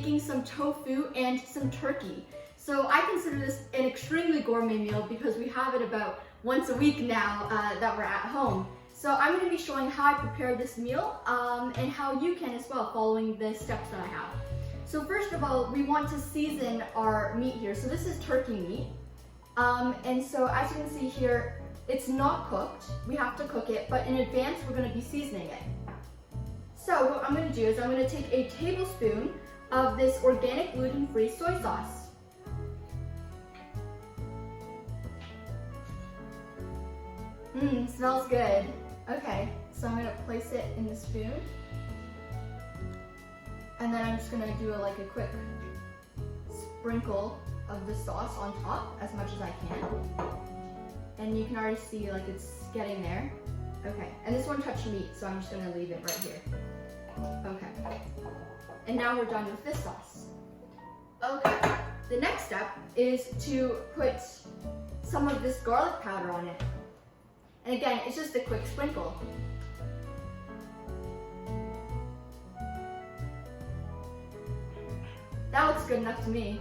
making some tofu and some turkey. So I consider this an extremely gourmet meal because we have it about once a week now that we're at home. So I'm going to be showing how I prepare this meal and how you can as well, following the steps that I have. So first of all, we want to season our meat here. So this is turkey meat. And so as you can see here, it's not cooked. We have to cook it, but in advance we're going to be seasoning it. So what I'm going to do is I'm going to take a tablespoon of this organic gluten-free soy sauce. Smells good. Okay, so I'm going to place it in the spoon. And then I'm just going to do a quick sprinkle of the sauce on top as much as I can. And you can already see it's getting there. Okay, and this one touched meat, so I'm just going to leave it right here. Okay, and now we're done with this sauce. Okay, the next step is to put some of this garlic powder on it. And again, it's just a quick sprinkle. That looks good enough to me.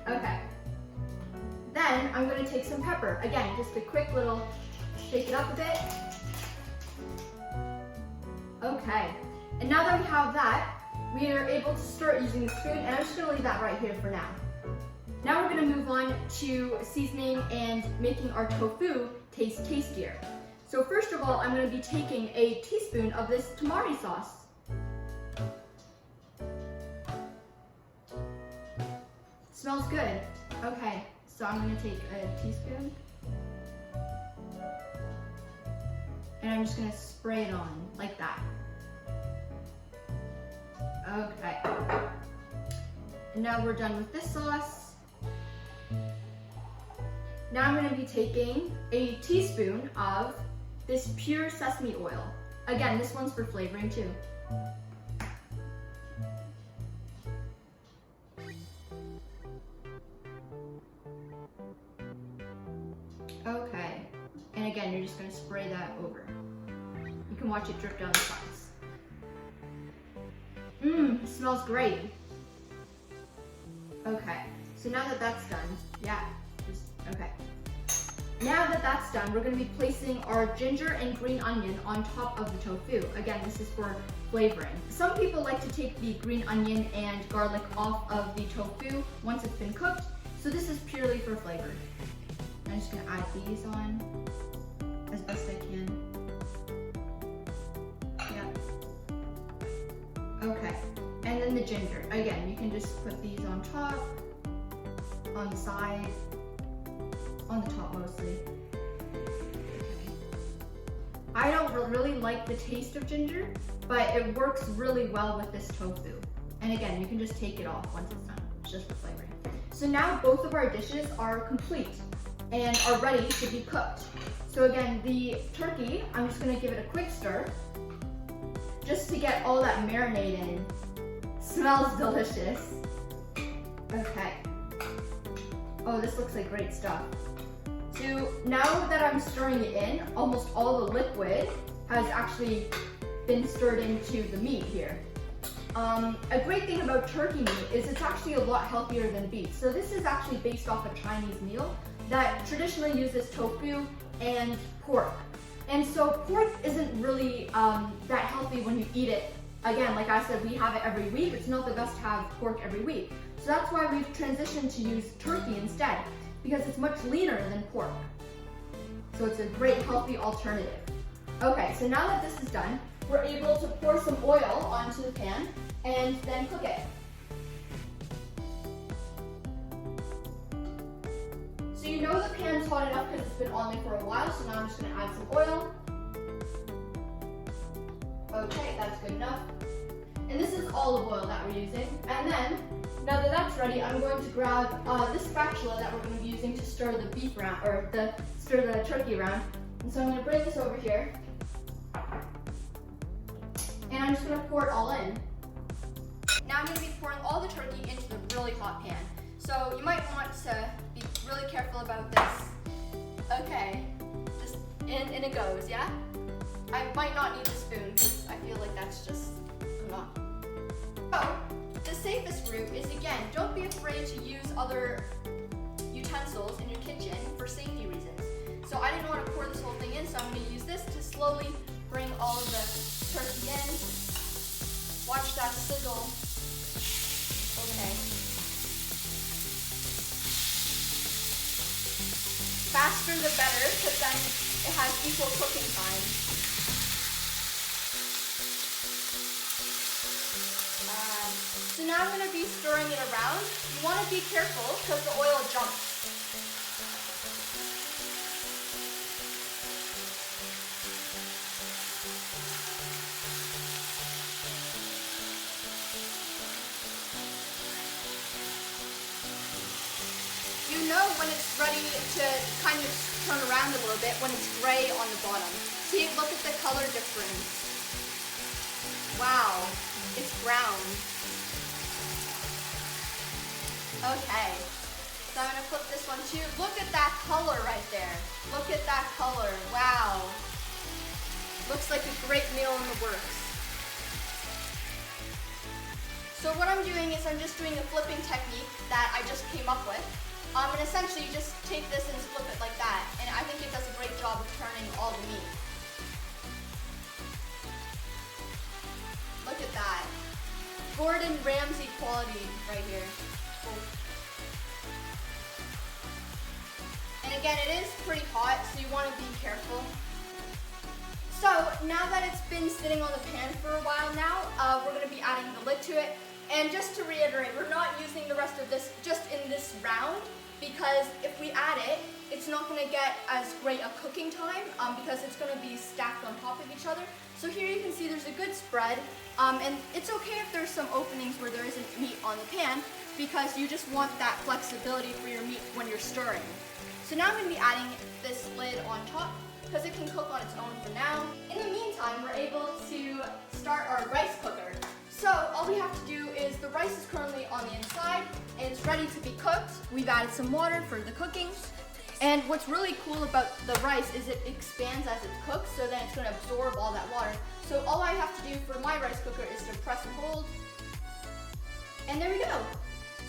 Okay. Then I'm going to take some pepper. Again, just a quick little shake it up a bit. Okay. And now that we have that, we are able to stir it using the spoon, and I'm just going to leave that right here for now. Now we're going to move on to seasoning and making our tofu taste tastier. So first of all, I'm going to be taking a teaspoon of this tamari sauce. Smells good. Okay, so I'm going to take a teaspoon and I'm just going to spray it on like that. Okay. And now we're done with this sauce. Now I'm going to be taking a teaspoon of this pure sesame oil. Again, this one's for flavoring too. Okay, and again, you're just going to spray that over. You can watch it drip down the sides. It smells great. Okay, so now that that's done, okay. Now that that's done, we're going to be placing our ginger and green onion on top of the tofu. Again, this is for flavoring. Some people like to take the green onion and garlic off of the tofu once it's been cooked, so this is purely for flavor. I'm just going to add these on as best I can. Yeah. Okay, and then the ginger. Again, you can just put these on top, on the side, on the top mostly. Okay. I don't really like the taste of ginger, but it works really well with this tofu. And again, you can just take it off once it's done. It's just for flavoring. So now both of our dishes are complete and are ready to be cooked. So again, the turkey, I'm just gonna give it a quick stir just to get all that marinade in. Smells delicious. Okay. Oh, this looks like great stuff. So now that I'm stirring it in, almost all the liquid has actually been stirred into the meat here. A great thing about turkey meat is it's actually a lot healthier than beef. So this is actually based off a Chinese meal that traditionally uses tofu and pork. And so pork isn't really that healthy when you eat it. Again, like I said, we have it every week. It's not the best to have pork every week. So that's why we've transitioned to use turkey instead, because it's much leaner than pork. So it's a great healthy alternative. Okay, so now that this is done, we're able to pour some oil onto the pan and then cook it. So you know the pan's hot enough because it's been on there for a while, so now I'm just going to add some oil. Okay, that's good enough. And this is olive oil that we're using. And then, now that that's ready, I'm going to grab this spatula that we're going to be using to stir the beef around, or stir the turkey around. And so I'm going to bring this over here. And I'm just going to pour it all in. Now I'm going to be pouring all the turkey into the really hot pan. So you might want to be really careful about this. Okay, just in it goes, yeah? I might not need the spoon because I feel like that's just a lot. So, the safest route is, again, don't be afraid to use other utensils in your kitchen for safety reasons. So I didn't want to pour this whole thing in, so I'm going to use this to slowly bring all of the turkey in. Watch that sizzle. Okay. Faster the better, because then it has equal cooking time. So now I'm going to be stirring it around. You want to be careful because the oil jumps. You know when it's ready to kind of turn around a little bit when it's gray on the bottom. See, look at the color difference. Wow, it's brown. Okay, so I'm gonna flip this one too. Look at that color right there. Look at that color, wow. Looks like a great meal in the works. So what I'm doing is I'm just doing a flipping technique that I just came up with. And essentially you just take this and flip it like that. And I think it does a great job of turning all the meat. Look at that. Gordon Ramsay quality right here. And again, it is pretty hot, so you want to be careful. So now that it's been sitting on the pan for a while now, we're going to be adding the lid to it. And just to reiterate, we're not using the rest of this just in this round, because if we add it, it's not going to get as great a cooking time because it's going to be stacked on top of each other. So here you can see there's a good spread, and it's okay if there's some openings where there isn't meat on the pan, because you just want that flexibility for your meat when you're stirring. So now I'm going to be adding this lid on top because it can cook on its own for now. In the meantime, we're able to start our rice cooker. So all we have to do is, the rice is currently on the inside, and it's ready to be cooked. We've added some water for the cooking. And what's really cool about the rice is it expands as it's cooked, so then it's going to absorb all that water. So all I have to do for my rice cooker is to press and hold. And there we go.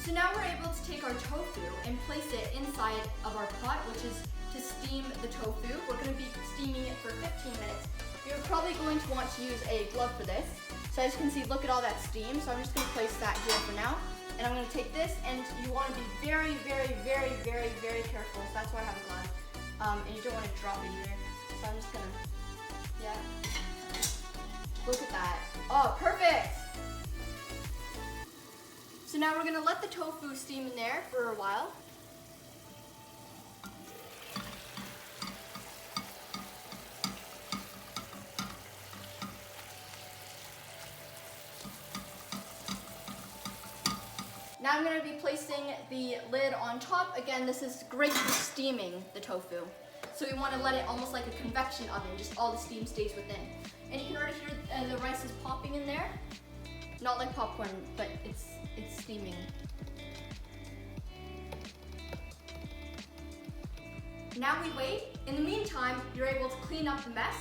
So now we're able to take our tofu and place it inside of our pot, which is to steam the tofu. We're going to be steaming it for 15 minutes. You're probably going to want to use a glove for this. So as you can see, look at all that steam. So I'm just going to place that here for now. And I'm going to take this, and you want to be very, very, very, very, very careful. So that's why I have a glove. And you don't want to drop it either. So I'm just going to, yeah. Look at that. Oh, perfect! So now we're going to let the tofu steam in there for a while. Now I'm going to be placing the lid on top. Again, this is great for steaming the tofu. So we want to let it almost like a convection oven, just all the steam stays within. And you can already hear the rice is popping in there. Not like popcorn, but it's steaming. Now we wait. In the meantime, you're able to clean up the mess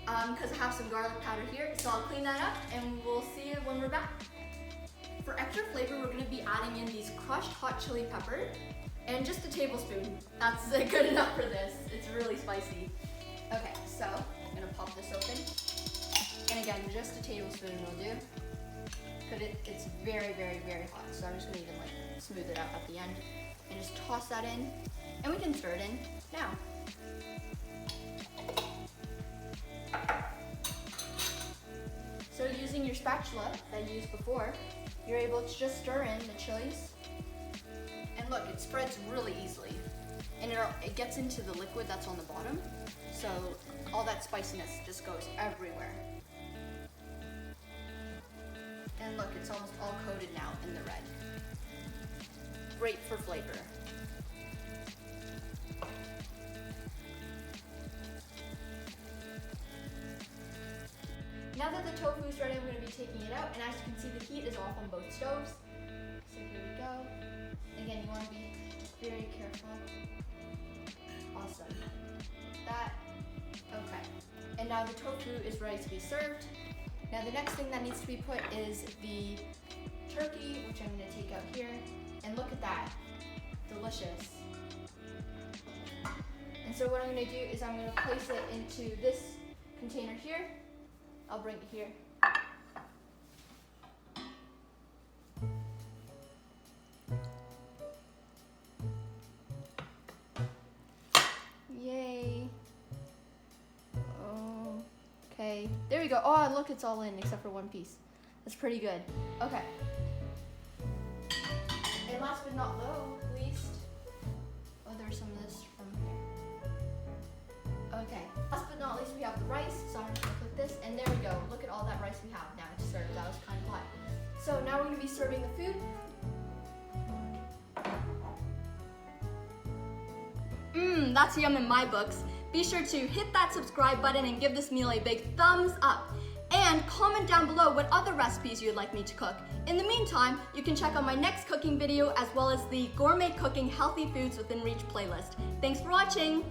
because I have some garlic powder here. So I'll clean that up and we'll see you when we're back. For extra flavor, we're going to be adding in these crushed hot chili pepper and just a tablespoon. That's good enough for this. It's really spicy. Okay, so I'm going to pop this open. And again, just a tablespoon will do. Because it's very, very, very hot. So I'm just going to even like smooth it out at the end. And just toss that in. And we can stir it in now. So using your spatula that you used before, you're able to just stir in the chilies. And look, it spreads really easily. And it gets into the liquid that's on the bottom. So all that spiciness just goes everywhere. And look, it's almost all coated now in the red. Great for flavor. Now that the tofu is ready, I'm going to be taking it out, and as you can see, the heat is off on both stoves. So here we go. Again, you want to be very careful. Awesome. That. Okay. And now the tofu is ready to be served. Now the next thing that needs to be put is the turkey, which I'm gonna take out here. And look at that, delicious. And so what I'm gonna do is I'm gonna place it into this container here. I'll bring it here. Yay. Okay, there we go. Oh, look, it's all in except for one piece. That's pretty good. Okay. And last but not least, oh, there's some of this from here. Okay, last but not least, we have the rice. So I'm just gonna put this, and there we go. Look at all that rice we have now to serve. That was kind of hot. So now we're gonna be serving the food. That's yum in my books. Be sure to hit that subscribe button and give this meal a big thumbs up. And comment down below what other recipes you'd like me to cook. In the meantime, you can check out my next cooking video as well as the Gourmet Cooking Healthy Foods Within Reach playlist. Thanks for watching!